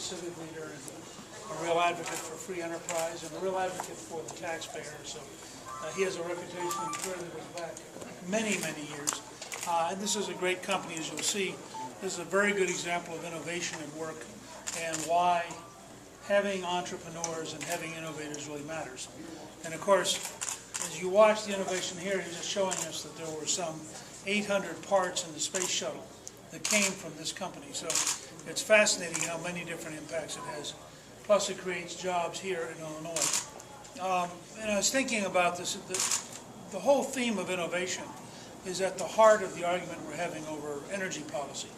civic leader and a real advocate for free enterprise and a real advocate for the taxpayer. So he has a reputation that goes back many, many years. And this is a great company, as you'll see. This is a very good example of innovation at work and why having entrepreneurs and having innovators really matters. And of course, as you watch the innovation here, he's just showing us that there were some 800 parts in the space shuttle that came from this company. So it's fascinating how many different impacts it has. Plus it creates jobs here in Illinois. And I was thinking about this, the whole theme of innovation is at the heart of the argument we're having over energy policy,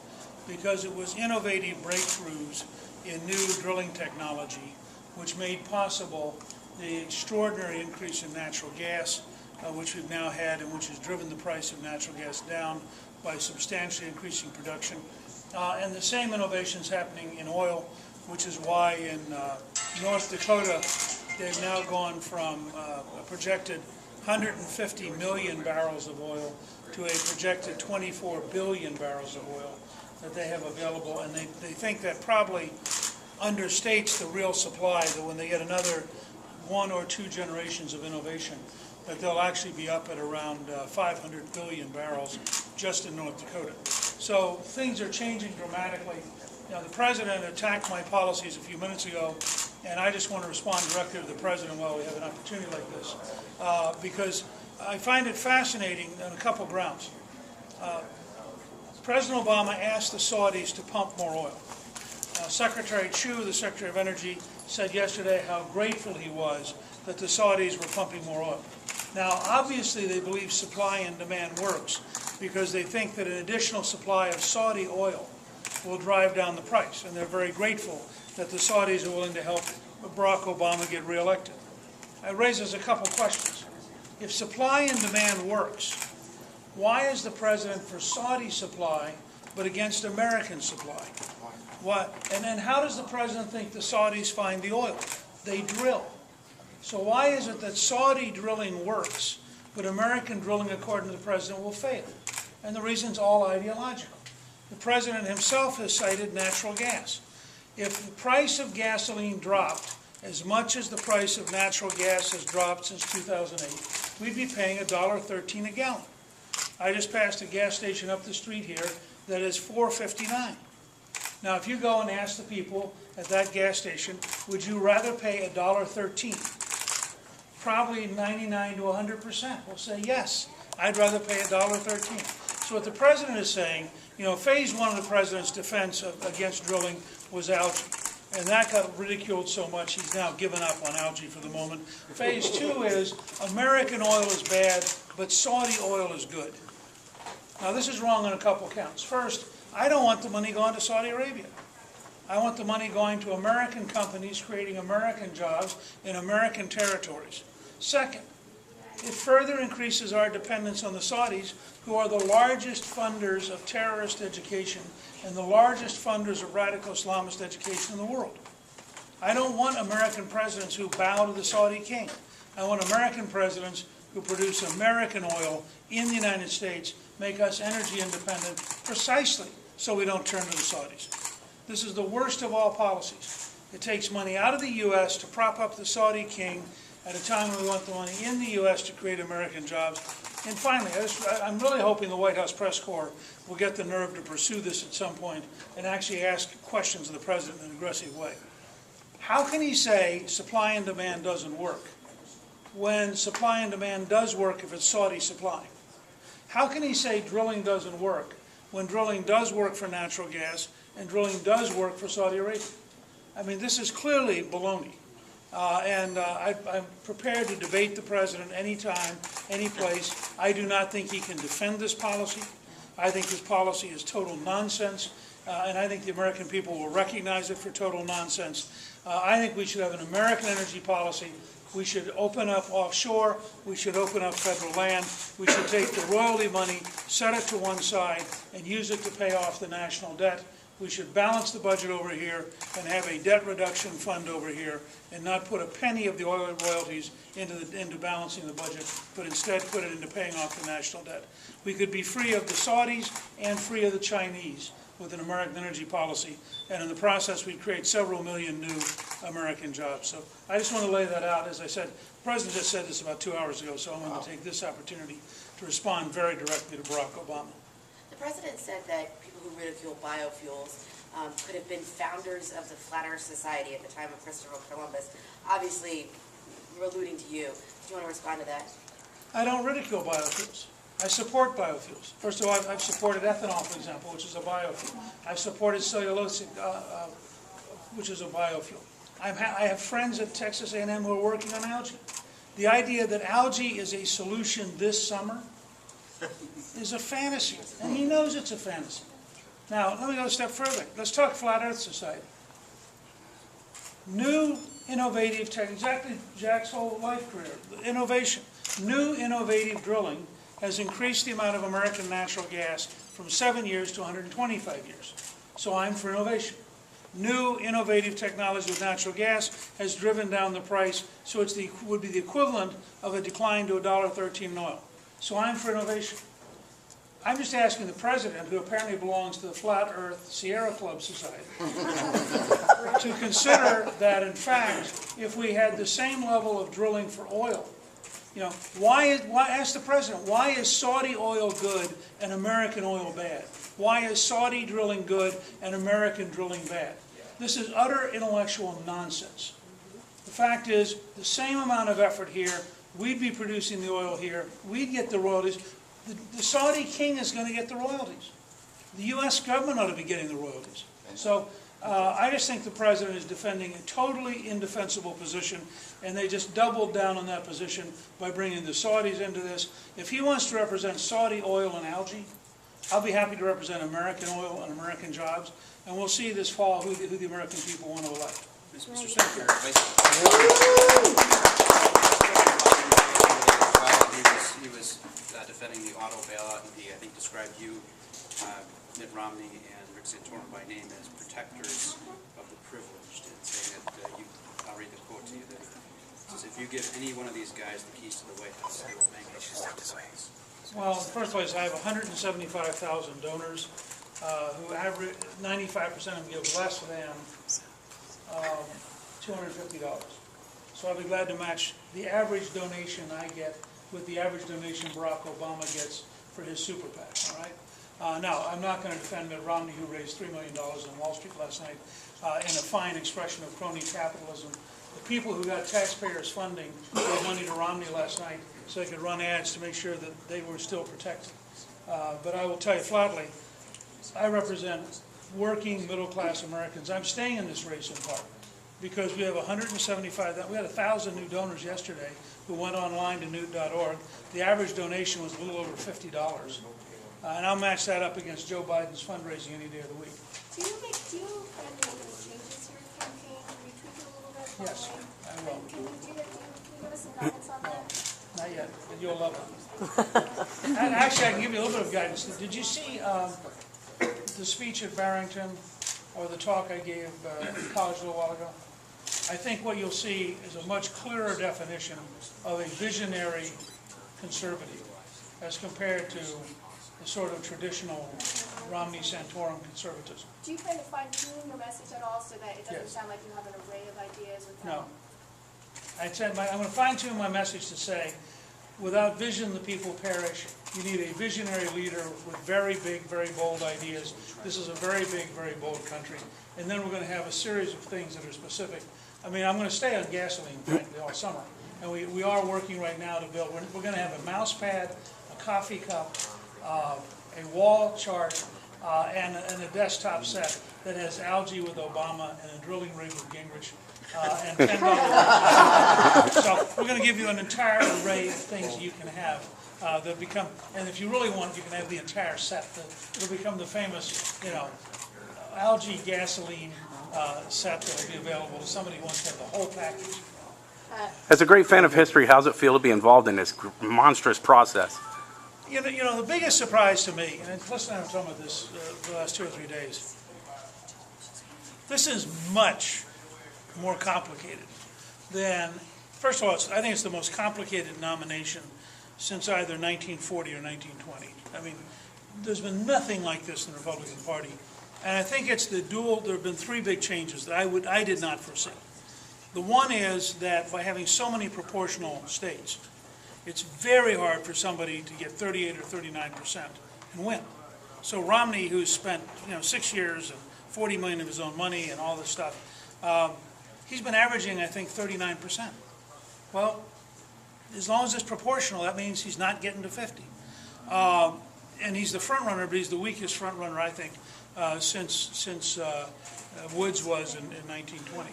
because it was innovative breakthroughs in new drilling technology which made possible the extraordinary increase in natural gas, which we've now had and which has driven the price of natural gas down by substantially increasing production. And the same innovations happening in oil, which is why in North Dakota they've now gone from a projected 150 million barrels of oil to a projected 24 billion barrels of oil that they have available, and they think that probably understates the real supply, that when they get another 1 or 2 generations of innovation, that they'll actually be up at around 500 billion barrels just in North Dakota. So things are changing dramatically. Now, the President attacked my policies a few minutes ago, and I just want to respond directly to the President while we have an opportunity like this, because I find it fascinating on a couple grounds. President Obama asked the Saudis to pump more oil. Secretary Chu, the Secretary of Energy, said yesterday how grateful he was that the Saudis were pumping more oil. Now, obviously, they believe supply and demand works because they think that an additional supply of Saudi oil will drive down the price, and they're very grateful that the Saudis are willing to help Barack Obama get reelected. It raises a couple questions. If supply and demand works, why is the President for Saudi supply but against American supply? What? And then how does the President think the Saudis find the oil? They drill. So why is it that Saudi drilling works, but American drilling, according to the President, will fail? And the reason's all ideological. The President himself has cited natural gas. If the price of gasoline dropped as much as the price of natural gas has dropped since 2008, we'd be paying $1.13 a gallon. I just passed a gas station up the street here that is $4.59. Now, if you go and ask the people at that gas station, would you rather pay $1.13? Probably 99 to 100% will say yes. I'd rather pay $1.13. So what the President is saying, you know, phase 1 of the President's defense against drilling was algae. And that got ridiculed so much he's now given up on algae for the moment. Phase 2 is American oil is bad, but Saudi oil is good. Now, this is wrong on a couple counts. First, I don't want the money going to Saudi Arabia. I want the money going to American companies creating American jobs in American territories. Second, it further increases our dependence on the Saudis, who are the largest funders of terrorist education and the largest funders of radical Islamist education in the world. I don't want American presidents who bow to the Saudi king. I want American presidents who produce American oil in the United States, make us energy independent, precisely so we don't turn to the Saudis. This is the worst of all policies. It takes money out of the U.S. to prop up the Saudi king at a time when we want the money in the U.S. to create American jobs. And finally, I'm really hoping the White House press corps will get the nerve to pursue this at some point and actually ask questions of the President in an aggressive way. How can he say supply and demand doesn't work when supply and demand does work if it's Saudi supply? How can he say drilling doesn't work when drilling does work for natural gas and drilling does work for Saudi Arabia? I mean, this is clearly baloney. I'm prepared to debate the President anytime, any place. I do not think he can defend this policy. I think this policy is total nonsense, and I think the American people will recognize it for total nonsense. I think we should have an American energy policy. We should open up offshore. We should open up federal land. We should take the royalty money, set it to one side, and use it to pay off the national debt. We should balance the budget over here and have a debt reduction fund over here and not put a penny of the oil royalties into balancing the budget, but instead put it into paying off the national debt. We could be free of the Saudis and free of the Chinese. with an American energy policy, and in the process we'd create several million new American jobs. So I just want to lay that out. As I said, the President just said this about 2 hours ago, so I'm going to take this opportunity to respond very directly to Barack Obama. The President said that people who ridicule biofuels could have been founders of the Flat Earth Society at the time of Christopher Columbus. Obviously, we're alluding to you. Do you want to respond to that? I don't ridicule biofuels. I support biofuels. First of all, I've supported ethanol, for example, which is a biofuel. I've supported cellulosic, which is a biofuel. I have friends at Texas A&M who are working on algae. The idea that algae is a solution this summer is a fantasy, and he knows it's a fantasy. Now, let me go a step further. Let's talk Flat Earth Society. New, innovative tech, exactly Jack's whole life career, innovation. New, innovative drilling has increased the amount of American natural gas from 7 years to 125 years. So I'm for innovation. New, innovative technology with natural gas has driven down the price, so it would be the equivalent of a decline to $1.13 in oil. So I'm for innovation. I'm just asking the President, who apparently belongs to the Flat Earth Sierra Club Society, to consider that, in fact, if we had the same level of drilling for oil, you know, ask the President, why is Saudi oil good and American oil bad? Why is Saudi drilling good and American drilling bad? This is utter intellectual nonsense. The fact is, the same amount of effort here, we'd be producing the oil here, we'd get the royalties. The Saudi king is going to get the royalties. The U.S. government ought to be getting the royalties. So I just think the President is defending a totally indefensible position, and they just doubled down on that position by bringing the Saudis into this. If he wants to represent Saudi oil and algae, I'll be happy to represent American oil and American jobs, and we'll see this fall who the American people want to elect. Mr. Speaker, he was defending the auto bailout, and he, I think, described you, Mitt Romney, and Rick Santorum by name as protectors of the privileged, and saying that I'll read the quote to you, that it says, if you give any one of these guys the keys to the White House, they will make it. Well, in the first place, I have 175,000 donors who average 95% of them give less than $250. So I'll be glad to match the average donation I get with the average donation Barack Obama gets for his super PAC, all right? Now, I'm not going to defend Mitt Romney, who raised $3 million on Wall Street last night in a fine expression of crony capitalism. The people who got taxpayers funding gave money to Romney last night so they could run ads to make sure that they were still protected. But I will tell you flatly, I represent working middle-class Americans. I'm staying in this race in part because we have 175, we had 1,000 new donors yesterday who went online to newt.org. The average donation was a little over $50. And I'll match that up against Joe Biden's fundraising any day of the week. Do you make any changes to your campaign? Can you tweak it a little bit? Yes, I will. Can you do that? Can you give us some guidance on that? Not yet, but you'll love it. And actually, I can give you a little bit of guidance. Did you see the speech at Barrington or the talk I gave at college a little while ago? I think what you'll see is a much clearer definition of a visionary conservative as compared to the sort of traditional Romney-Santorum conservatism. Do you plan to fine-tune your message at all so that it doesn't Yes. sound like you have an array of ideas? No. I'm going to fine-tune my message to say, without vision, the people perish. You need a visionary leader with very big, very bold ideas. This is a very big, very bold country. And then we're going to have a series of things that are specific. I mean, I'm going to stay on gasoline, frankly, all summer. And we are working right now to build, we're going to have a mouse pad, a coffee cup, a wall chart, and a desktop set that has algae with Obama and a drilling rig with Gingrich. And $10. So we're going to give you an entire array of things you can have that become, and if you really want, you can have the entire set. It'll become the famous, algae gasoline set that will be available to somebody who wants to have the whole package. As a great fan of history, how does it feel to be involved in this monstrous process? You know, the biggest surprise to me, and listen, I've talking about this the last 2 or 3 days. This is much more complicated than, first of all, I think it's the most complicated nomination since either 1940 or 1920. I mean, there's been nothing like this in the Republican Party And I think it's there have been three big changes that I did not foresee. The one is that by having so many proportional states, it's very hard for somebody to get 38 or 39% and win. So Romney, who's spent 6 years and 40 million of his own money and all this stuff, he's been averaging, I think, 39%. Well, as long as it's proportional, that means he's not getting to 50. And he's the front runner, but he's the weakest front runner, I think, since Woods was in 1920.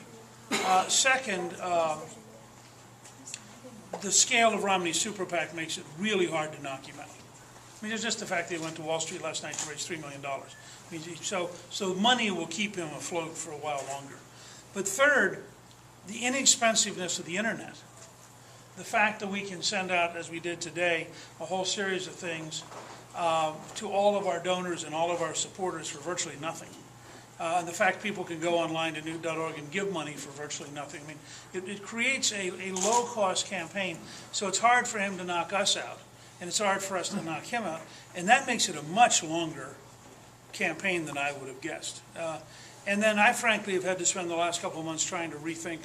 Second, the scale of Romney's super PAC makes it really hard to knock him out. I mean, it's just the fact that he went to Wall Street last night to raise $3 million. I mean, so money will keep him afloat for a while longer. But third, the inexpensiveness of the internet. The fact that we can send out, as we did today, a whole series of things to all of our donors and all of our supporters for virtually nothing. And the fact people can go online to Newt.org and give money for virtually nothing. I mean, it creates a low-cost campaign, so it's hard for him to knock us out, and it's hard for us to knock him out. And that makes it a much longer campaign than I would have guessed. And then I frankly have had to spend the last couple of months trying to rethink.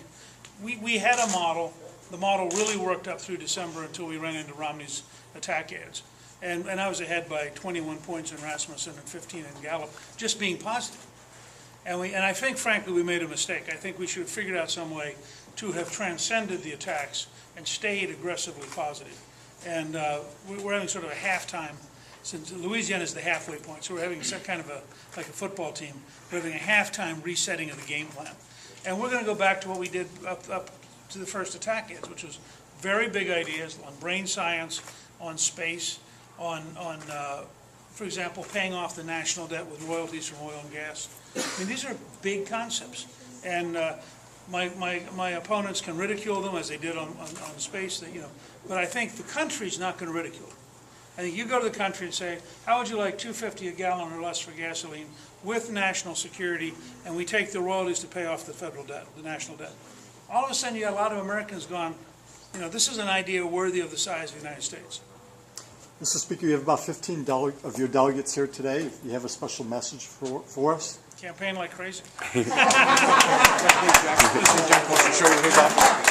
We had a model. The model really worked up through December until we ran into Romney's attack ads. And I was ahead by 21 points in Rasmussen and 15 in Gallup, just being positive. And I think, frankly, we made a mistake. I think we should have figured out some way to have transcended the attacks and stayed aggressively positive. And we're having sort of a halftime, since Louisiana is the halfway point, so we're having some kind of like a football team. We're having a halftime resetting of the game plan. And we're going to go back to what we did up to the first attack ads, which was very big ideas on brain science, on space, on for example, paying off the national debt with royalties from oil and gas. I mean, these are big concepts. And my opponents can ridicule them as they did on space, but I think the country's not going to ridicule them. I think you go to the country and say, how would you like $2.50 a gallon or less for gasoline with national security, and we take the royalties to pay off the federal debt, the national debt. All of a sudden you got a lot of Americans going, this is an idea worthy of the size of the United States. Mr. Speaker, you have about 15 of your delegates here today. If you have a special message for us. Campaign like crazy. This is Jim Post to show you his office.